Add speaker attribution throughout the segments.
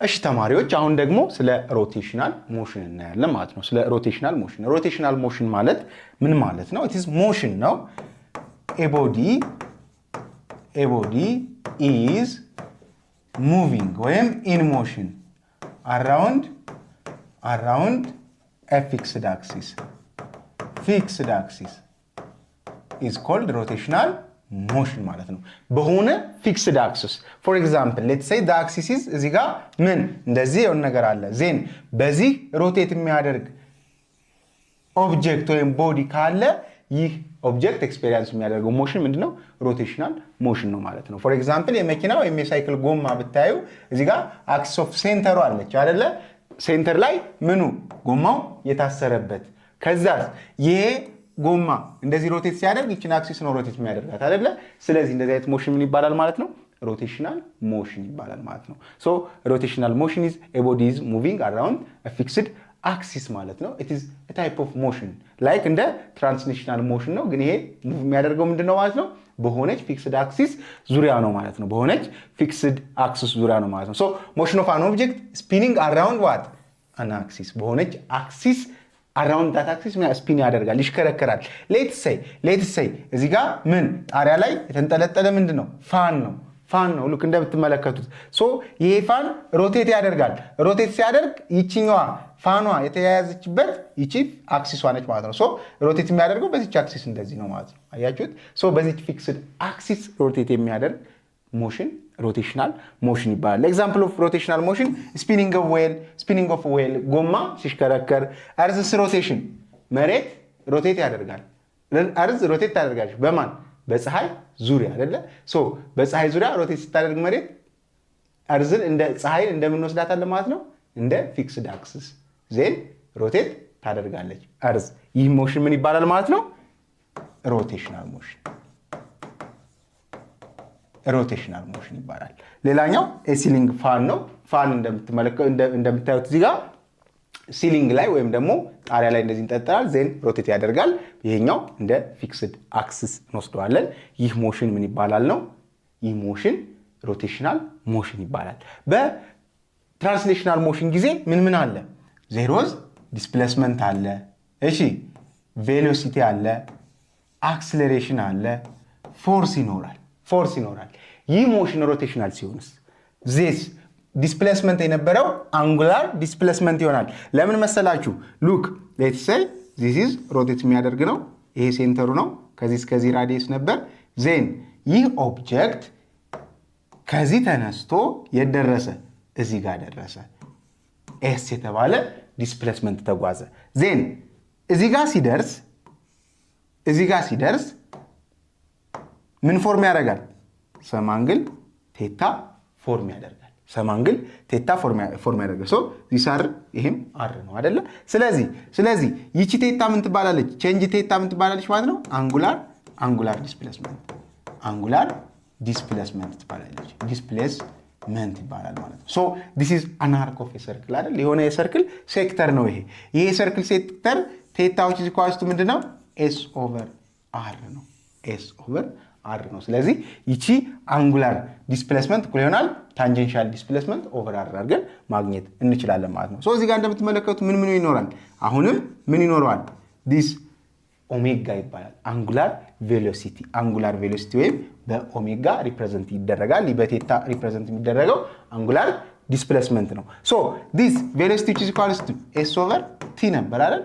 Speaker 1: እሺ ተማሪዎች አሁን ደግሞ ስለ ሮቴሽናል ሞሽን እናያለን ማለት ነው። ስለ ሮቴሽናል ሞሽን ማለት ምን ማለት ነው? it is motion ነው። a body is moving ወይም in motion around a fixed axis is called rotational motion ማለት ነው። በሆነ fixed axis for example let's say the axis is እዚህ ጋር ምን እንደዚህ የሆነ ነገር አለ ዜን በዚህ ሮቴት የሚያደርግ ኦብጀክት ወይም ቦዲ ካለ ይህ ኦብጀክት ኤክስፔሪየንስ የሚያደርገው ሞሽን ምንድነው? ሮቴሽናል ሞሽን ነው ማለት ነው። for example የመኪና ወይም የሳይክል ጎማ ብታዩ እዚህ ጋር axis of center አለች አይደለ? ሴንተር ላይ ምኑ ጎማው የታሰረበት ከዛ ይሄ ጎማ እንደዚህ ሮቴት ሲያደርግ ይችን አክሲስ ነው ሮቴት የሚያደርጋት አይደለ? ስለዚህ እንደዚህ አይነት ሞሽን ምን ይባላል ማለት ነው? ሮቴሽናል ሞሽን ይባላል ማለት ነው። ሶ ሮቴሽናል ሞሽን is a body is moving around a fixed axis ማለት ነው። it is a type of motion like እንደ ትራንስሌሽናል ሞሽን ነው፣ ግን ይሄ ሙቭ የሚያደርገው ምንድነው ማለት ነው? በሆነች ፊክስድ አክሲስ ዙሪያ ነው ማለት ነው። በሆነች ፊክስድ አክሲስ ዙሪያ ነው ማለት ነው። ሶ ሞሽን ኦፍ አን ኦብጀክት ስፒኒንግ አራውንድ ዋት አን አክሲስ በሆነች አክሲስ around that axis ስፒን ያደርጋል ይሽከረከራል። let's say እዚህ ጋር ምን ጣሪያ ላይ የተንጠለጠለ ምንድነው? ፋን ነው ልክ እንደምትመለከቱት። ሶ ይሄ ፋን ሮቴት ያደርጋል። ሮቴት ሲያደርግ ይቺኛዋ ፋኗ የተያያዘችበት ይቺ አክሲሷ ነች ማለት ነው። ሶ ሮቴት የሚያደርገው በዚች አክሲስ እንደዚህ ነው ማለት ነው። አያችሁት? ሶ በዚች ፊክስድ አክሲስ ሮቴት የሚያደርግ ሞሽን ሮቴሽናል ሞሽን ይባላል። ኤግዛምፕል ኦፍ ሮቴሽናል ሞሽን ስፒኒንግ ኦፍ ዌል ጎማ ሲሽከረከር፣ አርዝስ ሮቴሽን መሬት ሮቴት ያደርጋል። አርዝ ሮቴት ታደርጋለች በማን? በፀሐይ ዙሪያ አይደለ? ሶ በፀሐይ ዙሪያ ሮቴት ስታደርግ መሬት አርዝን እንደ ፀሐይን እንደምንወስዳታለን ማለት ነው። እንደ ፊክስድ አክሲስ ዜን ሮቴት ታደርጋለች አርዝ። ይህ ሞሽን ምን ይባላል ማለት ነው? ሮቴሽናል ሞሽን ይባላል። ሌላኛው ሲሊንግ ፋን ነው። ፋን እንደምታዩት እዚህ ጋር ሲሊንግ ላይ ወይም ደግሞ ጣሪያ ላይ እንደዚህ እንጠጣል ዜን ሮቴት ያደርጋል። ይሄኛው እንደ ፊክስድ አክሲስ እንወስደዋለን። ይህ ሞሽን ምን ይባላል ነው? ይህ ሞሽን ሮቴሽናል ሞሽን ይባላል። በትራንስሌሽናል ሞሽን ጊዜ ምን አለ? ዜሮዝ ዲስፕሌስመንት አለ፣ እሺ ቬሎሲቲ አለ፣ አክሰለሬሽን አለ፣ ፎርስ ይኖራል። ይህ ሞሽን ሮቴሽናል ሲሆንስ ዚስ ዲስፕሌስመንት የነበረው አንጉላር ዲስፕሌስመንት ይሆናል። ለምን መሰላችሁ? ሉክ ሌትስ ሴይ ዚስ ኢዝ ሮቴት የሚያደርግ ነው። ይሄ ሴንተሩ ነው። ከዚህ እስከዚህ ራዲየስ ነበር። ዜን ይህ ኦብጀክት ከዚህ ተነስቶ የደረሰ እዚህ ጋር ደረሰ። ኤስ የተባለ ዲስፕሌስመንት ተጓዘ። ዜን እዚህ ጋር ሲደርስ ምን ፎርም ያደርጋል? ሰማንግል ቴታ ፎርም ያደርጋል። ሶ ዚስ አር ይሄም አር ነው አይደለ? ስለዚህ ይቺ ቴታ ምን ትባላለች? ቼንጅ ቴታ ምን ትባላለች ማለት ነው? አንጉላር ዲስፕሌስመንት ትባላለች። ዲስፕሌስመንት ይባላል ማለት ነው። ሶ ዲስ ኢዝ አን አርክ ኦፍ ኤ ሰርክል አይደል? የሆነ የሰርክል ሴክተር ነው ይሄ። ይሄ የሰርክል ሴክተር ቴታዎች ኢኳልስ ቱ ምንድነው? ኤስ ኦቨር አር ነው። ስለዚህ ይቺ አንጉላር ዲስፕሌስመንት እኩል ይሆናል ታንጀንሻል ዲስፕሌስመንት ኦቨር አር አድርገን ማግኘት እንችላለን ማለት ነው። ሶ እዚህ ጋር እንደምትመለከቱት ምን ይኖራል? አሁንም ምን ይኖረዋል? ዲስ ኦሜጋ ይባላል። አንጉላር ቬሎሲቲ ወይም በኦሜጋ ሪፕሬዘንት ይደረጋል። በቴታ ሪፕሬዘንት የሚደረገው አንጉላር ዲስፕሌስመንት ነው። ሶ ዲስ ቬሎሲቲ which is equals to s over t ነበር አይደል?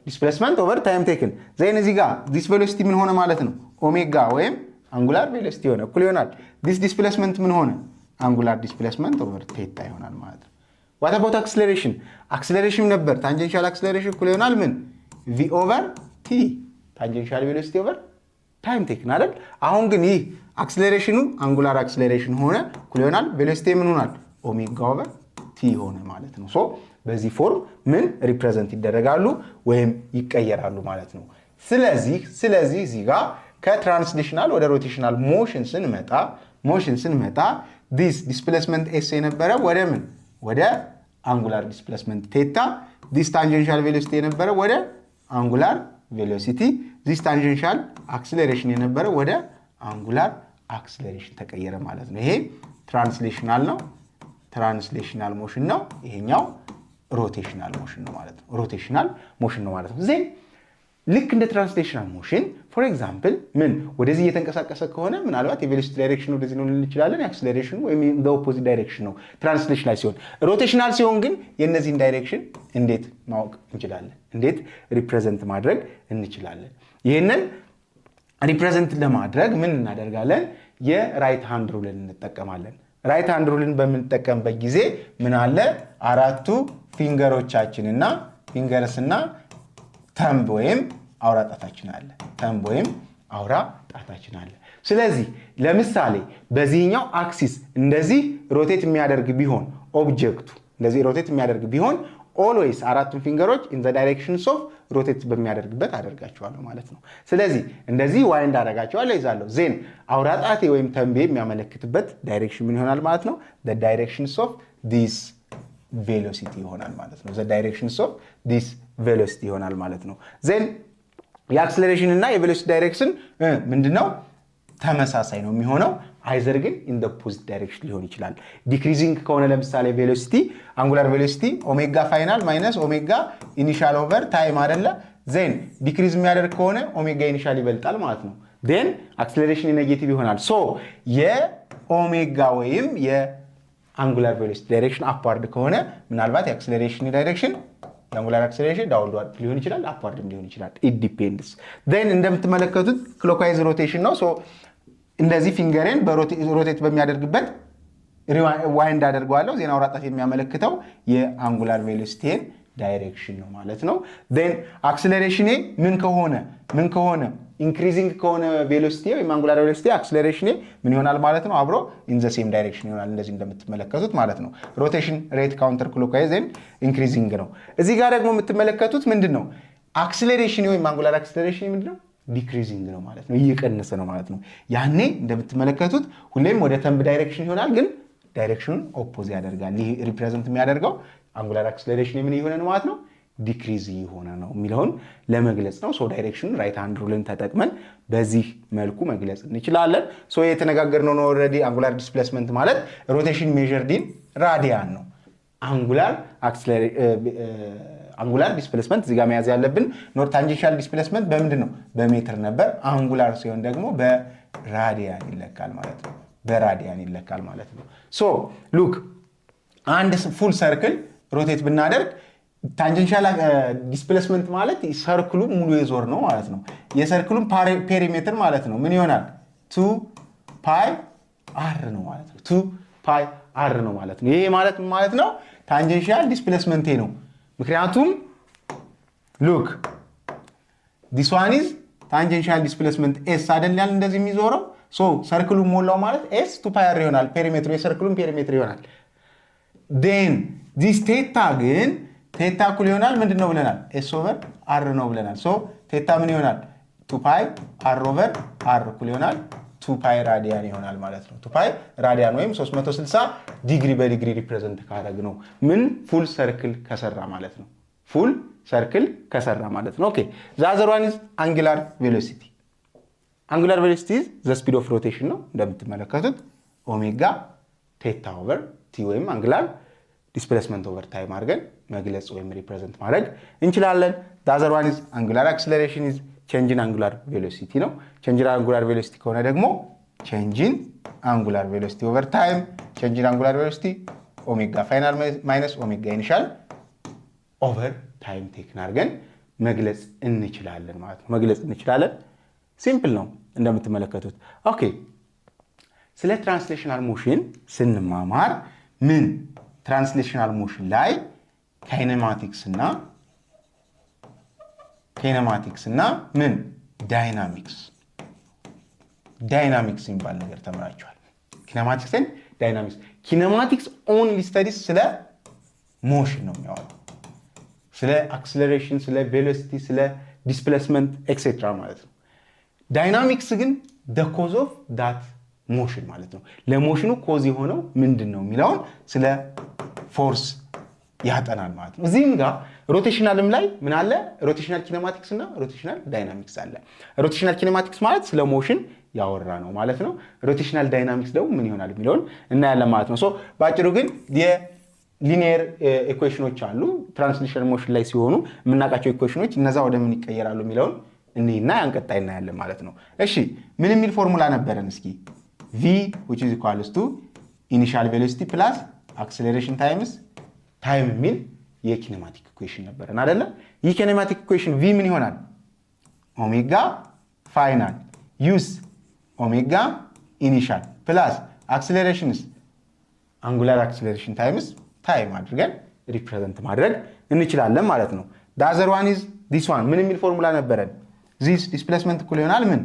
Speaker 1: ዲስፕሌስመንት ኦቨር ታይም ቴክን ዜን እዚህ ጋር ዲስ ቬሎሲቲ ምን ሆነ ማለት ነው? ኦሜጋ ወይም አንጉላር ቬሎሲቲ ሆነ እኩል ይሆናል ዲስ ዲስፕሌስመንት ምን ሆነ? አንጉላር ዲስፕሌስመንት ኦቨር ቴታ ይሆናል ማለት ነው። ዋት አባውት አክሰለሬሽን ነበር። ታንጀንሻል አክሰለሬሽን እኩል ይሆናል ምን? v ኦቨር t ታንጀንሻል ቬሎሲቲ ኦቨር ታይም ቴክን አይደል? አሁን ግን ይህ አክሰለሬሽኑ አንጉላር አክሰለሬሽን ሆነ እኩል ይሆናል ቬሎሲቲ ምን ሆናል? ኦሜጋ ኦቨር t ሆነ ማለት ነው። ሶ በዚህ ፎርም ምን ሪፕሬዘንት ይደረጋሉ ወይም ይቀየራሉ ማለት ነው። ስለዚህ እዚህ ጋር ከትራንስሌሽናል ወደ ሮቴሽናል ሞሽን ስንመጣ ዲስ ዲስፕሌስመንት ኤስ የነበረ ወደ ምን? ወደ አንጉላር ዲስፕሌስመንት ቴታ። ዲስ ታንጀንሻል ቬሎሲቲ የነበረ ወደ አንጉላር ቬሎሲቲ። ዲስ ታንጀንሻል አክሰለሬሽን የነበረ ወደ አንጉላር አክሰለሬሽን ተቀየረ ማለት ነው። ይሄ ትራንስሌሽናል ነው። ትራንስሌሽናል ሞሽን ነው ይሄኛው ሮቴሽናል ሞሽን ነው ማለት ነው ሮቴሽናል ሞሽን ነው ማለት ነው ዜን ልክ እንደ ትራንስሌሽናል ሞሽን ፎር ኤግዛምፕል ምን ወደዚህ እየተንቀሳቀሰ ከሆነ ምናልባት የቬሎሲቲ ዳይሬክሽኑ ወደዚህ ነው ልንል ይችላልን አክሰለሬሽኑ ወይም ዘ ኦፖዚት ዳይሬክሽን ነው ትራንስሌሽናል ሲሆን ሮቴሽናል ሲሆን ግን የነዚህን ዳይሬክሽን እንዴት ማወቅ እንችላለን እንዴት ሪፕሬዘንት ማድረግ እንችላለን ይሄንን ሪፕሬዘንት ለማድረግ ምን እናደርጋለን የራይት ሃንድ ሩልን እንጠቀማለን ራይት ሃንድ ሩልን በመንጠቀምበት ጊዜ ምን አለ አራቱ ፊንገሮቻችንና ፊንገርስና ተምብ ወይም አውራ ጣታችን አለ ተምብ ወይም አውራ ጣታችን አለ ስለዚህ ለምሳሌ በዚህኛው አክሲስ እንደዚህ ሮቴት የሚያደርግ ቢሆን ኦብጀክቱ እንደዚህ ሮቴት የሚያደርግ ቢሆን always አራቱን ፊንገሮች in the directions of ሮቴት በሚያደርግበት አደርጋቸዋለሁ ማለት ነው ስለዚህ እንደዚህ ዋይንድ አደርጋቸዋለሁ ይዛለሁ ዜን አውራ ጣቴ ወይም ተምቤ የሚያመለክትበት ዳይሬክሽን ምን ይሆናል ማለት ነው the directions of this velocity ይሆናል ማለት ነው the directions of this velocity ይሆናል ማለት ነው ዜን የአክሰለሬሽን እና የቬሎሲቲ ዳይሬክሽን ምንድነው ተመሳሳይ ነው የሚሆነው አይዘር ግን in the opposite direction ሊሆን ይችላል ዲክሪዚንግ ከሆነ ለምሳሌ ቬሎሲቲ አንጉላር ቬሎሲቲ ኦሜጋ ፋይናል ማይነስ ኦሜጋ ኢኒሻል ኦቨር ታይም አይደለ ዜን ዲክሪዝ የሚያደርግ ከሆነ ኦሜጋ ኢኒሻል ይበልጣል ማለት ነው ዜን አክሰለሬሽን ኔጌቲቭ ይሆናል ሶ የኦሜጋ ወይም የአንጉላር ቬሎሲቲ ዳይሬክሽን አፕዋርድ ከሆነ ምናልባት የአክሰለሬሽን ዳይሬክሽን የአንጉላር አክሰለሬሽን ዳውንዋርድ ሊሆን ይችላል አፕዋርድም ሊሆን ይችላል it depends then እንደምትመለከቱት ክሎክዋይዝ ሮቴሽን ነው ሶ እንደዚህ ፊንገሬን በሮቴት በሚያደርግበት ዋይንድ አደርገዋለሁ ዜና አውራጣት የሚያመለክተው የአንጉላር ቬሎሲቲን ዳይሬክሽን ነው ማለት ነው then አክሰለሬሽኔ ምን ከሆነ ኢንክሪዚንግ ከሆነ ቬሎሲቲ ወይም አንጉላር ቬሎሲቲ አክሰለሬሽኔ ምን ይሆናል ማለት ነው አብሮ in the same direction ይሆናል እንደዚህ እንደምትመለከቱት ማለት ነው ሮቴሽን ሬት ካውንተር ክሎክዋይዝ and ኢንክሪዚንግ ነው እዚህ ጋር ደግሞ የምትመለከቱት ምንድነው አክሰለሬሽን ወይም አንጉላር አክሰለሬሽን ምንድነው ዲክሪዚንግ ነው ማለት ነው እየቀነሰ ነው ማለት ነው ያኔ እንደምትመለከቱት ሁሌም ወደ ተምብ ዳይሬክሽን ይሆናል ግን ዳይሬክሽኑን ኦፖዝ ያደርጋል ይሄ ሪፕሬዘንት የሚያደርገው አንጉላር አክሰለሬሽን ምን ይሆነ ነው ማለት ነው ዲክሪዝ ይሆነ ነው የሚለውን ለመግለጽ ነው ሶ ዳይሬክሽኑን ራይት ሃንድ ሩልን ተጠቅመን በዚህ መልኩ መግለጽ እንችላለን ሶ የተነጋገርነው ነው ኦሬዲ አንጉላር ዲስፕሌስመንት ማለት ሮቴሽን ሜዠርድ ኢን ራዲያን ነው አንጉላር ዲስፕሌስመንት እዚህ ጋር መያዝ ያለብን ኖር ታንጀንሻል ዲስፕሌስመንት በምንድን ነው በሜትር ነበር አንጉላር ሲሆን ደግሞ በራዲያን ይለካል ማለት ነው በራዲያን ይለካል ማለት ነው ሶ ሉክ አንድ ፉል ሰርክል ሮቴት ብናደርግ ታንጀንሻል ዲስፕሌስመንት ማለት ሰርክሉ ሙሉ የዞር ነው ማለት ነው የሰርክሉን ፔሪሜትር ማለት ነው ምን ይሆናል 2 ፓይ አር ነው ማለት ነው 2 ፓይ አር ነው ማለት ነው ይሄ ማለት ነው ታንጀንሻል ዲስፕሌስመንት ነው ምክንያቱም look this one is tangential displacement s አይደል ያል እንደዚህ የሚዞረው ሶ ሰርክሉ ሞላው ማለት s 2 pi r ይሆናል ፔሪሜትሩ የሰርክሉን ፔሪሜትር ይሆናል then this theta ግን theta እኩል ይሆናል ምንድነው ብለናል s over r ነው ብለናል ሶ theta ምን ይሆናል 2 pi r over r እኩል ይሆናል 2 pi ራዲያን ይሆናል ማለት ነው 2 pi ራዲያን ወይም 360 ዲግሪ በዲግሪ ሪፕሬዘንት ካደረግ ነው ምን ፉል ሰርክል ከሰራ ማለት ነው ፉል ሰርክል ከሰራ ማለት ነው ኦኬ the other one is angular velocity is the speed of rotation ነው እንደምትመለከቱት ኦሜጋ theta over t ወይም angular displacement over time አድርገን መግለጽ ወይም ሪፕሬዘንት ማድረግ እንችላለን the other one is angular acceleration is change in angular velocity ነው change in angular velocity ከሆነ ደግሞ change in angular velocity over time change in angular velocity omega final minus omega initial over time taken አድርገን መግለጽ እንችላለን ማለት ነው መግለጽ እንችላለን ሲምፕል ነው እንደምትመለከቱት ኦኬ ስለ ትራንስሌሽናል ሞሽን ስንማማር ምን ትራንስሌሽናል ሞሽን ላይ ካይኔማቲክስ እና ምን ዳይናሚክስ የሚባል ነገር ተምራችኋል ኪኔማቲክስ and ዳይናሚክስ ኪኔማቲክስ only studies ስለ ሞሽን ነው የሚያወራው ስለ አክሰለሬሽን ስለ ቬሎሲቲ ስለ ዲስፕሌስመንት ኤክሴትራ ማለት ነው ዳይናሚክስ ግን the cause of that motion ማለት ነው ለሞሽኑ ኮዝ የሆነው ምንድነው የሚለው ስለ ፎርስ ያጠናል ማለት ነው እዚህም ጋር ሮቴሽናልም ላይ ምን አለ ሮቴሽናል ኪኔማቲክስ እና ሮቴሽናል ዳይናሚክስ አለ ሮቴሽናል ኪኔማቲክስ ማለት ስለ ሞሽን ያወራ ነው ማለት ነው ሮቴሽናል ዳይናሚክስ ደግሞ ምን ይሆናል የሚለውን እናያለን ማለት ነው ሶ ባጭሩ ግን የሊኒየር ኢኩዌሽኖች አሉ ትራንስሌሽናል ሞሽን ላይ ሲሆኑ የምናውቃቸው ኢኩዌሽኖች እነዛ ወደ ምን ይቀየራሉ የሚለውን እኔና ያንቀጣይ እናያለን ማለት ነው እሺ ምን የሚል ፎርሙላ ነበረን እስኪ v which is equals to initial velocity plus acceleration times time የሚል የኪኔማቲክ ኢኩዌሽን ነበረን አይደለ ይህ ኪኔማቲክ ኢኩዌሽን v ምን ይሆናል ኦሜጋ ፋይናል ዩስ ኦሜጋ ኢኒሻል ፕላስ አክሰለሬሽንስ አንጉላር አክሰለሬሽን ታይምስ ታይም አድርገን ሪፕሬዘንት ማድረግ እንችላለን ማለት ነው the other one is this one ምን የሚል ፎርሙላ ነበረን this displacement እኩል ይሆናል ምን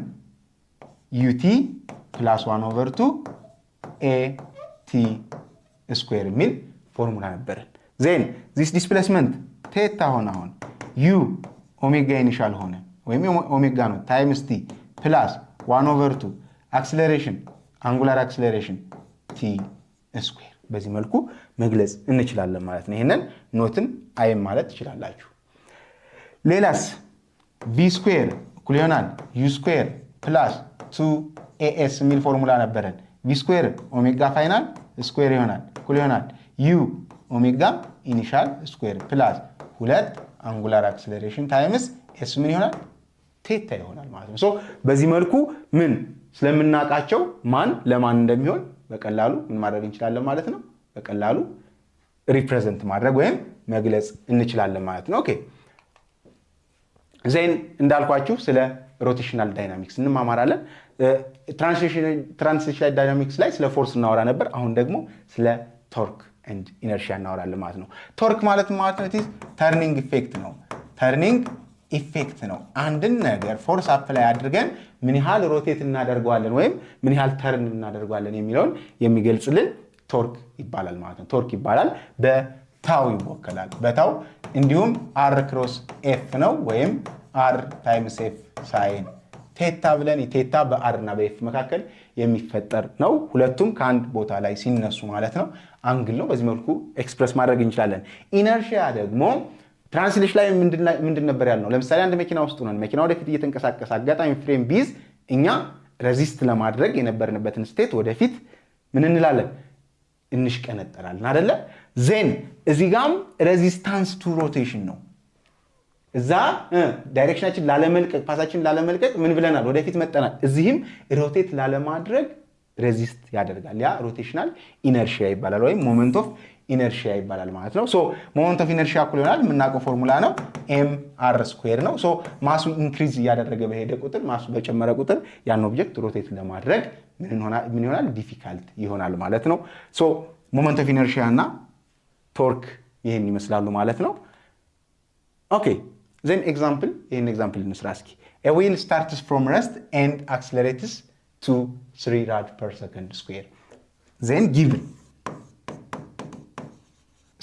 Speaker 1: ut plus 1 over 2 at square የሚል ፎርሙላ ነበረን then this displacement theta ሆነ አሁን u ኦሜጋ ኢኒሻል ሆነ ወይም ኦሜጋ ነው times t plus 1 over 2 acceleration angular acceleration t square በዚህ መልኩ መግለጽ እንችላለን ማለት ነው ይሄንን ኖትን አይም ማለት ይችላልላችሁ ሌላስ v square እኩል ይሆናል u square plus 2as የሚል ፎርሙላ ነበረን v square ኦሜጋ ፋይናል ስኩዌር ይሆናል እኩል ይሆናል u ኦሜጋ ኢኒሻል ስኩዌር ፕላስ 2 አንጉላር አክሰለሬሽን ታይምስ s ምን ይሆናል ቴታ ይሆናል ማለት ነው ሶ በዚህ መልኩ ምን ስለምናቃቸው ማን ለማን እንደሚሆን በቀላሉ ምን ማድረግ እንችላለን ማለት ነው በቀላሉ ሪፕሬዘንት ማድረግ ወይም መግለጽ እንችላለን ማለት ነው ኦኬ ዜን እንዳልኳችሁ ስለ ሮቴሽናል ዳይናሚክስ እንማማራለን ትራንስሌሽናል ዳይናሚክስ ላይ ስለ ፎርስ እናወራ ነበር አሁን ደግሞ ስለ ቶርክ ኤንድ ኢነርሺያ እናወራለን ማለት ነው ቶርክ ማለት ነው ተርኒንግ ኢፌክት ነው ተርኒንግ ኢፌክት ነው አንድን ነገር ፎርስ አፕላይ አድርገን ምን ያህል ሮቴት እናደርገዋለን ወይም ምን ያህል ተርን እናደርገዋለን የሚለውን የሚገልጽልን ቶርክ ይባላል ማለት ነው ቶርክ ይባላል በታው ይወከላል በታው እንዲሁም r ክሮስ f ነው ወይም r ታይምስ f ሳይን ቴታ ብለን ቴታ በr እና በf መካከል የሚፈጠር ነው ሁለቱም ከአንድ ቦታ ላይ ሲነሱ ማለት ነው አንግል ነው በዚህ መልኩ ኤክስፕረስ ማድረግ እንችላለን ኢነርሺያ ደግሞ ትራንስሌሽን ላይ ምንድን ነበር ያልነው ለምሳሌ አንድ መኪና ውስጥ ሆነን መኪናው ወደፊት እየተንቀሳቀሰ አጋጣሚ ፍሬም ቢዝ እኛ ሬዚስት ለማድረግ የነበርንበትን ስቴት ወደፊት ምን እንላለን እንሽቀነጠራለን አይደለ ዜን እዚህ ጋም ሬዚስታንስ ቱ ሮቴሽን ነው እዛ ዳይሬክሽናችን ላለመልቀቅ ፓሳችን ላለመልቀቅ ምን ብለናል ወደፊት መጣናል እዚህም ሮቴት ላለማድረግ ሬዚስት ያደርጋል ያ ሮቴሽናል ኢነርሺያ ይባላል ወይ ሞመንት ኦፍ ኢነርሺያ ይባላል ማለት ነው ሶ ሞመንት ኦፍ ኢነርሺያ እኩል ይሆናል ምናቀው ፎርሙላ ነው mr ስኩዌር ነው ሶ ማሱ ኢንክሪዝ ያደረገ በሄደ ቁጥር ማሱ በጨመረ ቁጥር ያን ኦብጀክት ሮቴት ለማድረግ ምን ይሆናል ዲፊካልት ይሆናል ማለት ነው ሶ ሞመንት ኦፍ ኢነርሺያ እና ቶርክ ይሄን ይመስላሉ ማለት ነው ኦኬ then example ይሄን ኤግዛምፕል እንስራ እስኪ a wheel starts from rest and accelerates to 3 rad per second square then given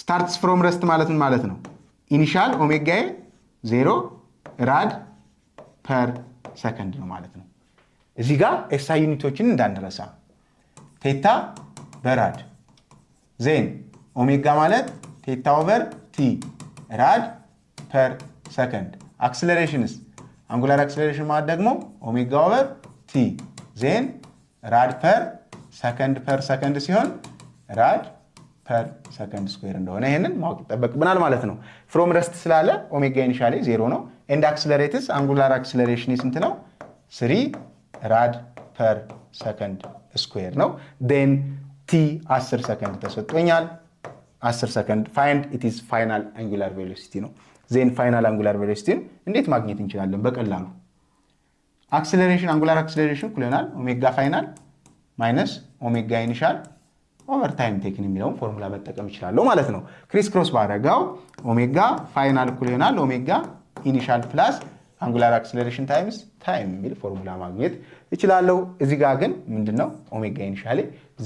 Speaker 1: starts from rest ማለት ነው initial omega 0 rad per second ነው ማለት ነው እዚህ ጋር SI ዩኒቶችን እንዳንረሳ ቴታ በራድ then omega ማለት ቴታ ኦቨር t rad per second acceleration is angular acceleration ማለት ደግሞ omega over t then rad per second ሲሆን rad per second square እንደሆነ ይሄንን ማወቅ ይጠበቅብናል ማለት ነው from rest ስላለ ኦሜጋ ኢኒሻሊ 0 ነው and accelerates angular acceleration ስንት ነው 3 rad per second square ነው then t 10 ሰከንድ ተሰጥቶኛል 10 ሰከንድ find it is final angular velocity ነው then final angular velocity እንዴት ማግኘት እንችላለን በቀላሉ acceleration angular acceleration እኩል ይሆናል ኦሜጋ ፋይናል ማይነስ ኦሜጋ ኢኒሻል ኦቨር ታይም ቴክን የሚለውን ፎርሙላ መጠቀም ይችላል ማለት ነው ክሪስ ክሮስ ባረጋው ኦሜጋ ፋይናል እኩል ይሆናል ኦሜጋ ኢኒሻል ፕላስ አንጉላር አክሰለሬሽን ታይምስ ታይም የሚል ፎርሙላ ማግኘት ይችላል እዚህ ጋር ግን ምንድነው ኦሜጋ ኢኒሻሊ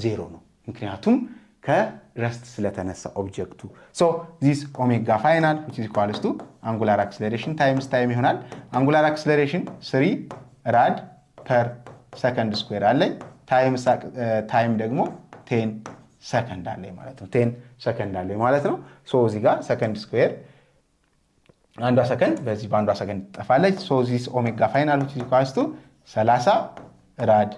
Speaker 1: 0 ነው ምክንያቱም ከረስት ስለተነሳ ኦብጀክቱ so this omega final which is equals to angular acceleration times time ይሆናል angular acceleration 3 rad per second square አለኝ time ደግሞ 10 ሰከንድ አለኝ ማለት ነው 10 ሰከንድ አለኝ ማለት ነው so እዚህ ጋር ሰከንድ ስኩዌር አንዷ ሰከንድ በዚህ በአንዷ ሰከንድ ትጠፋለች ሶ ዚስ ኦሜጋ ፋይናል which is equals to 30 ራድ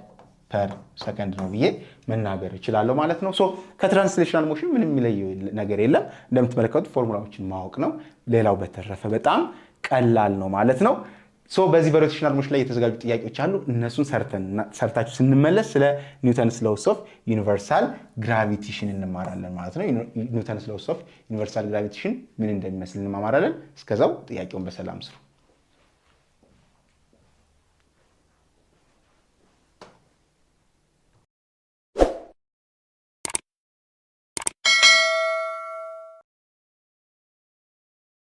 Speaker 1: ፐር ሰከንድ ነው ብዬ መናገር እችላለሁ ማለት ነው ሶ ከትራንስሌሽናል ሞሽን ምንም የሚለየው ነገር የለም እንደምትመለከቱት ፎርሙላዎችን ማወቅ ነው ሌላው በተረፈ በጣም ቀላል ነው ማለት ነው ሶ በዚህ በሮቴሽናል ሞሽን ላይ የተዘጋጁ ጥያቄዎች አሉ እነሱን ሰርታችሁ ስንመለስ ስለ ኒውተንስ ሎስ ኦፍ ዩኒቨርሳል ግራቪቴሽን እንማራለን ማለት ነው ኒውተንስ ሎስ ኦፍ ዩኒቨርሳል ግራቪቴሽን ምን እንደሚመስል እንማማራለን እስከዛው ጥያቄውን በሰላም ስሩ